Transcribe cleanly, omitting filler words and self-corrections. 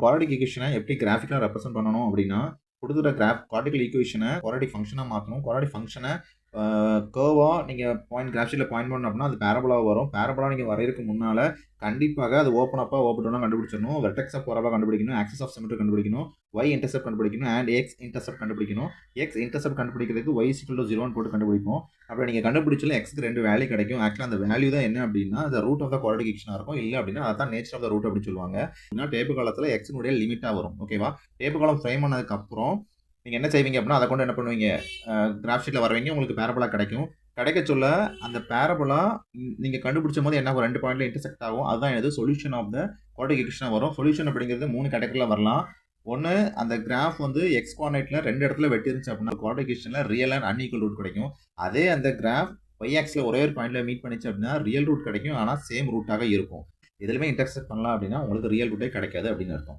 Quadratic ஈக்குவேஷனை எப்படி கிராஃபிக்கலா represent பண்ணணும் அப்படின்னா, குடுத்துட்ட குவாட்ரடிக் ஈக்குவேஷன குவாட்ரடிக் ஃபங்ஷனா மாத்தணும். குவாட்ரடிக் ஃபங்ஷன கர்வா நீங்க கிராஃப் ஷீட்ல பாயிண்ட் பண்ணணும் அப்படின்னா, அது பேரபோலா வரும். பேரபோலா நீங்க வரையறதுக்கு முன்னால கண்டிப்பாக அது ஓப்பன் அப்பா, ஓப்பன் டவுனா கண்டுபிடிச்சிடணும். வெர்டெக்ஸ் ஆஃப் பேரபோலா கண்டுபிடிக்கணும். ஆக்சிஸ் ஆஃப் சிமெட்ரி கண்டுபிடிக்கணும். y இன்டர்செப்ட் கண்டுபிடிக்கணும். அண்ட் x இன்டர்செப்ட் கண்டுபிடிக்கணும். x இன்டர்செப்ட் கண்டுபிடிக்கிறதுக்கு y 0 போட்டு கண்டுபிடிப்போம். அப்புறம் நீங்க கண்டுபிடிச்சல xக்கு 2 வேல்யூ கிடைக்கும். ஆக்சுவலா அந்த வேல்யூ தான் என்ன அப்படின்னா, the root of the quadratic ஈக்குவேஷனா இருக்கும். இல்ல அப்படின்னா அதான் நேச்சர் ஆஃப் த ரூட் அப்படின்னு சொல்லுவாங்க. டேபிள் காலத்துல x னுடைய லிமிட்டா வரும். ஓகேவா? டேபிள் காலம் ஃப்ரேம் பண்ணதுக்கு அப்புறம் நீங்க என்ன செய்வீங்க அப்படின்னா, அதை கொண்டு என்ன பண்ணுவீங்க, கிராஃப் ஷீட்ல வரைவீங்க. உங்களுக்கு பேரபோலா கிடைக்கும். கிடைக்க சொல்ல அந்த பேரபோலா நீங்க கண்டுபிடிச்சும் போது என்ன 2 பாயிண்ட்ல இன்டர்செக்ட் ஆகும். அதுதான் எனது சொல்யூஷன் ஆஃப் த குவாட்ரடிக் ஈக்குவேஷனா வரும். சொல்யூஷன் அப்படிங்கிறது 3 கேட்டகரியில வரலாம். ஒன்னு, அந்த கிராஃப் வந்து எக்ஸ் கோஆர்டினேட்ல 2 இடத்துல வெட்டி இருந்துச்சு அப்படின்னா குவாட்ரடிக் ஈக்குவேஷன்ல ரியல் அண்ட் அன்ஈக்குவல் ரூட் கிடைக்கும். அதே அந்த கிராஃப் y ஆக்சிஸ்ல ஒரே ஒரு பாயிண்ட்ல மீட் பண்ணிச்சு அப்படின்னா ரியல் ரூட் கிடைக்கும். ஆனா சேம் ரூட்டாக இருக்கும். எதுலயுமே இன்டர்செக்ட் பண்ணலாம் அப்படின்னா உங்களுக்கு ரியல் ரூட்டே கிடைக்காது அப்படின்னு அர்த்தம்.